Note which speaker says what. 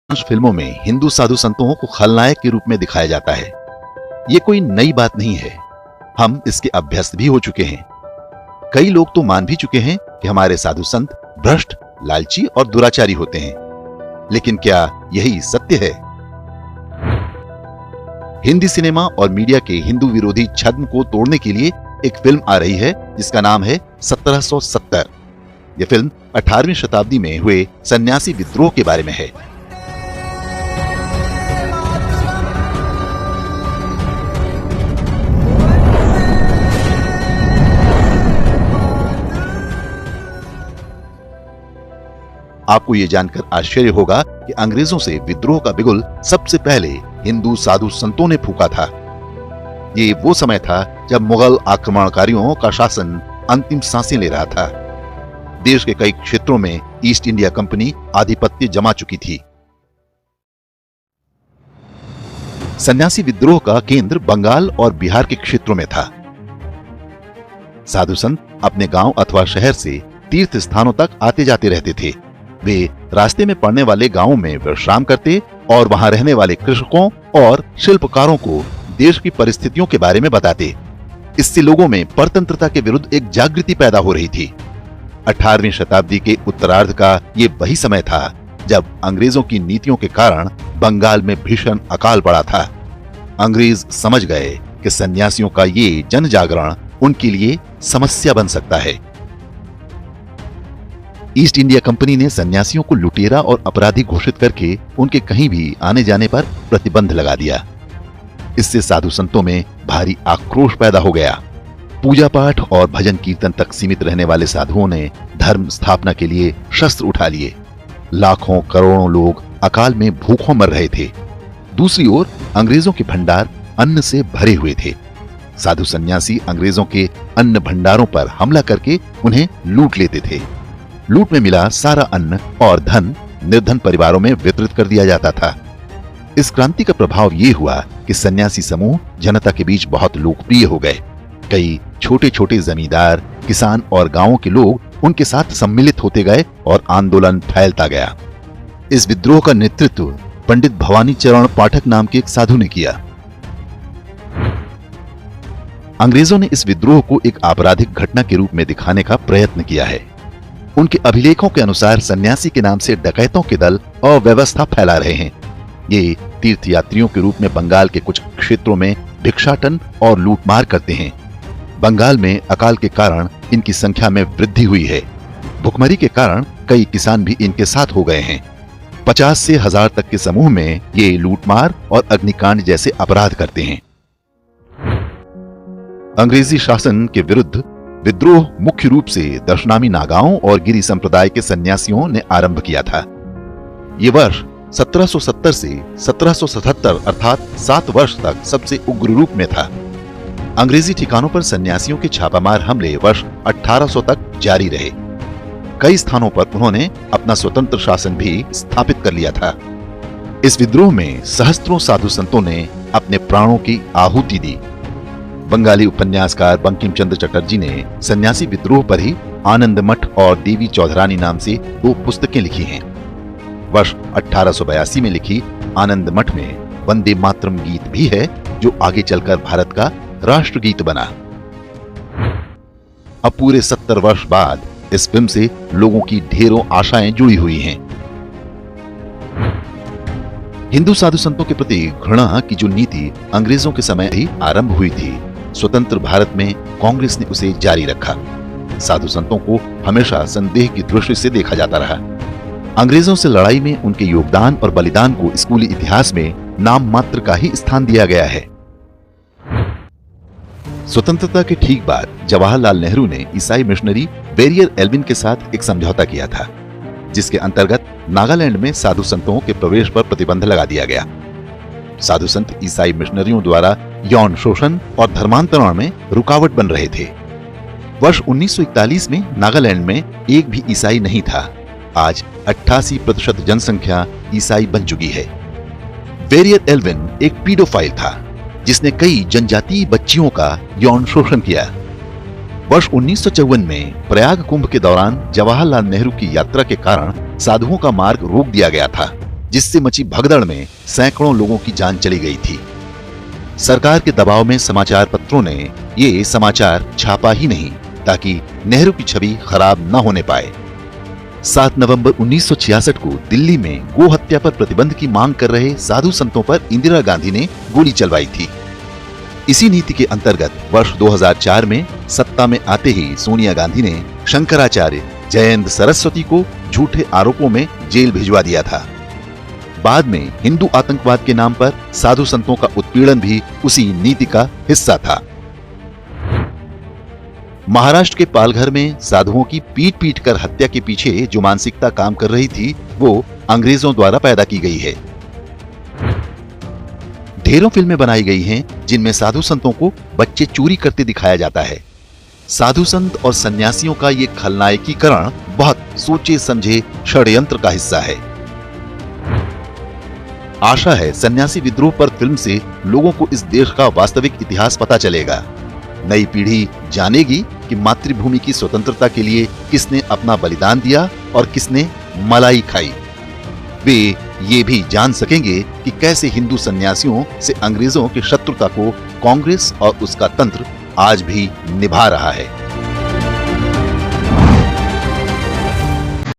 Speaker 1: अधिकांश फिल्मों में हिंदू साधु संतों को खलनायक के रूप में दिखाया जाता है। ये कोई नई बात नहीं है, हम इसके अभ्यस्त भी हो चुके हैं। कई लोग तो मान भी चुके हैं कि हमारे साधु संत भ्रष्ट, लालची और दुराचारी होते हैं। लेकिन क्या यही सत्य है? हिंदी सिनेमा और मीडिया के हिंदू विरोधी छद्म को तोड़ने के लिए एक फिल्म आ रही है जिसका नाम है 1770। यह फिल्म 18वीं शताब्दी में हुए सन्यासी विद्रोह के बारे में है। आपको यह जानकर आश्चर्य होगा कि अंग्रेजों से विद्रोह का बिगुल सबसे पहले हिंदू साधु संतों ने फूंका था। ये वो समय था जब मुगल आक्रमणकारियों का शासन अंतिम सांसें ले रहा था। देश के कई क्षेत्रों में ईस्ट इंडिया कंपनी आधिपत्य जमा चुकी थी। सन्यासी विद्रोह का केंद्र बंगाल और बिहार के क्षेत्रों में था। साधु संत अपने गांव अथवा शहर से तीर्थ स्थानों तक आते जाते रहते थे। वे रास्ते में पड़ने वाले गांवों में विश्राम करते और वहां रहने वाले कृषकों और शिल्पकारों को देश की परिस्थितियों के बारे में बताते। इससे लोगों में परतंत्रता के विरुद्ध एक जागृति पैदा हो रही थी। 18वीं शताब्दी के उत्तरार्ध का ये वही समय था जब अंग्रेजों की नीतियों के कारण बंगाल में भीषण अकाल पड़ा था। अंग्रेज समझ गए कि सन्यासियों का ये जन जागरण उनके लिए समस्या बन सकता है। ईस्ट इंडिया कंपनी ने सन्यासियों को लुटेरा और अपराधी घोषित करके उनके कहीं भी आने जाने पर प्रतिबंध लगा दिया। इससे साधु संतों में भारी आक्रोश पैदा हो गया। पूजा पाठ और भजन कीर्तन तक सीमित रहने वाले साधुओं ने धर्म स्थापना के लिए शस्त्र उठा लिए। लाखों करोड़ों लोग अकाल में भूखों मर रहे थे। दूसरी ओर अंग्रेजों के भंडार अन्न से भरे हुए थे। साधु सन्यासी अंग्रेजों के अन्न भंडारों पर हमला करके उन्हें लूट लेते थे। लूट में मिला सारा अन्न और धन निर्धन परिवारों में वितरित कर दिया जाता था। इस क्रांति का प्रभाव यह हुआ कि सन्यासी समूह जनता के बीच बहुत लोकप्रिय हो गए। कई छोटे छोटे जमींदार, किसान और गांवों के लोग उनके साथ सम्मिलित होते गए और आंदोलन फैलता गया। इस विद्रोह का नेतृत्व पंडित भवानी चरण पाठक नाम के एक साधु ने किया। अंग्रेजों ने इस विद्रोह को एक आपराधिक घटना के रूप में दिखाने का प्रयत्न किया है। उनके अभिलेखों के अनुसार सन्यासी के नाम से डकैतों के दल अव्यवस्था फैला रहे हैं। ये तीर्थयात्रियों के रूप में बंगाल के कुछ क्षेत्रों में भिक्षाटन और लूटमार करते हैं। बंगाल में अकाल के कारण इनकी संख्या में वृद्धि हुई है। भुखमरी के कारण कई किसान भी इनके साथ हो गए हैं। 50 से 1000 तक के समूह में ये लूटमार और अग्निकांड जैसे अपराध करते हैं। अंग्रेजी शासन के विरुद्ध विद्रोह मुख्य रूप से दशनामी नागाओं और गिरी संप्रदाय के सन्यासियों ने आरंभ किया था। ये वर्ष 1770 से 1777 अर्थात 7 वर्ष तक सबसे उग्र रूप में था। अंग्रेजी ठिकानों पर सन्यासियों के छापामार हमले वर्ष 1800 तक जारी रहे। कई स्थानों पर उन्होंने अपना स्वतंत्र शासन भी स्थापित कर लिया था। इस विद्रोह में सहस्त्रों साधु संतों ने अपने प्राणों की आहुति दी। बंगाली उपन्यासकार बंकिम चंद्र चटर्जी ने सन्यासी विद्रोह पर ही आनंद मठ और देवी चौधरानी नाम से 2 पुस्तकें लिखी हैं। वर्ष 1882 में लिखी आनंद मठ में वंदे मातरम गीत भी है, जो आगे चलकर भारत का राष्ट्रगीत बना। अब पूरे 70 वर्ष बाद इस फिल्म से लोगों की ढेरों आशाएं जुड़ी हुई हैं। हिंदू साधु संतों के प्रति घृणा की जो नीति अंग्रेजों के समय ही आरंभ हुई थी, स्वतंत्र भारत में कांग्रेस ने उसे जारी रखा। साधु संतों को हमेशा संदेह की दृष्टि से देखा जाता रहा। अंग्रेजों से लड़ाई में उनके योगदान और बलिदान को स्कूली इतिहास में नाम मात्र का ही स्थान दिया गया है। स्वतंत्रता के ठीक बाद जवाहरलाल नेहरू ने ईसाई मिशनरी बैरियर एल्विन के साथ एक समझौता किया था, जिसके अंतर्गत नागालैंड में साधु संतों के प्रवेश पर प्रतिबंध लगा दिया गया। साधु संत ईसाई मिशनरियों द्वारा यौन शोषण और धर्मांतरण में रुकावट बन रहे थे। वर्ष 1941 में नागालैंड में एक भी ईसाई नहीं था। आज 88% जनसंख्या ईसाई बन चुकी है। बैरियर एल्विन एक पीडोफाइल था, जिसने कई जनजातीय बच्चियों का यौन शोषण किया। वर्ष 1954 में प्रयाग कुंभ के दौरान जवाहरलाल नेहरू की यात्रा के कारण साधुओं का मार्ग रोक दिया गया था। जिससे मची भगदड़ में सैकड़ों लोगों की जान चली गई थी। सरकार के दबाव में समाचार पत्रों ने ये समाचार छापा ही नहीं ताकि नेहरू की छवि खराब न होने पाए। 7 नवंबर 1966 को दिल्ली में गो हत्या पर प्रतिबंध की मांग कर रहे साधु संतों पर इंदिरा गांधी ने गोली चलवाई थी। इसी नीति के अंतर्गत वर्ष 2004 में सत्ता में आते ही सोनिया गांधी ने शंकराचार्य जयेंद्र सरस्वती को झूठे आरोपों में जेल भिजवा दिया था। बाद में हिंदू आतंकवाद के नाम पर साधु संतों का उत्पीड़न भी उसी नीति का हिस्सा था। महाराष्ट्र के पालघर में साधुओं की पीट पीट कर हत्या के पीछे जो मानसिकता काम कर रही थी वो अंग्रेजों द्वारा पैदा की गई है। ढेरों फिल्में बनाई गई हैं जिनमें साधु संतों को बच्चे चोरी करते दिखाया जाता है। साधु संत और सन्यासियों का ये खलनायकीकरण बहुत सोचे समझे षड्यंत्र का हिस्सा है। आशा है सन्यासी विद्रोह पर फिल्म से लोगों को इस देश का वास्तविक इतिहास पता चलेगा। नई पीढ़ी जानेगी कि मातृभूमि की स्वतंत्रता के लिए किसने अपना बलिदान दिया और किसने मलाई खाई। वे ये भी जान सकेंगे कि कैसे हिंदू सन्यासियों से अंग्रेजों की शत्रुता को कांग्रेस और उसका तंत्र आज भी निभा रहा है।